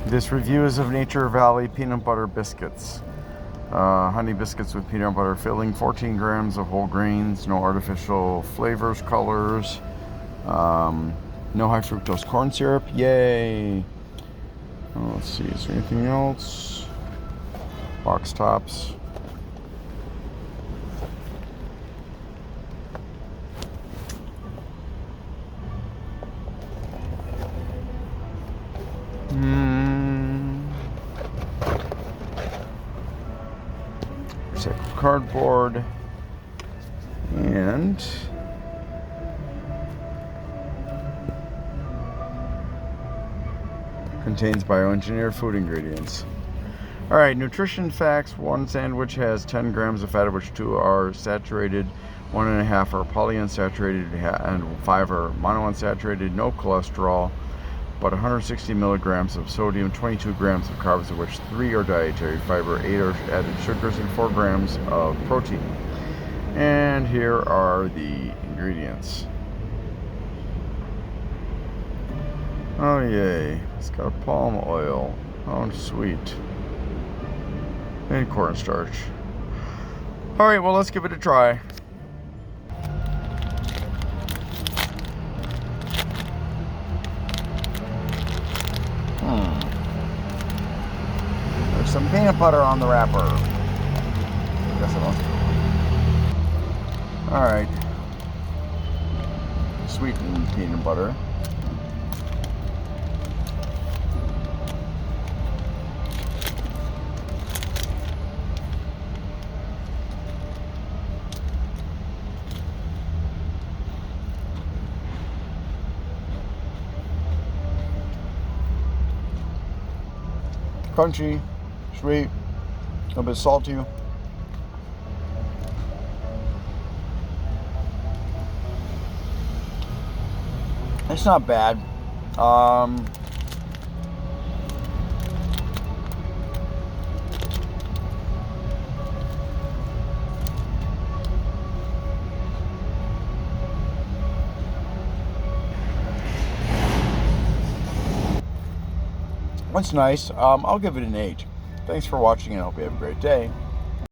This review is of Nature Valley Peanut Butter Biscuits. Honey biscuits with peanut butter filling, 14 grams of whole grains, no artificial flavors, colors, no high fructose corn syrup. Yay! Let's see, is there anything else? Box tops. Recycled cardboard. And contains bioengineered food ingredients. Alright, nutrition facts. One sandwich has 10 grams of fat, of which 2 are saturated, 1.5 are polyunsaturated, and 5 are monounsaturated. No cholesterol, but 160 milligrams of sodium, 22 grams of carbs, of which 3 are dietary fiber, 8 are added sugars, and 4 grams of protein. And here are the ingredients. Oh yay, it's got palm oil. Oh sweet. And cornstarch. Alright, well, let's give it a try. There's some peanut butter on the wrapper. Guess it will. Alright. Sweetened peanut butter. Crunchy, sweet, a little bit salty. It's not bad. It's nice. I'll give it an 8. Thanks for watching and I hope you have a great day.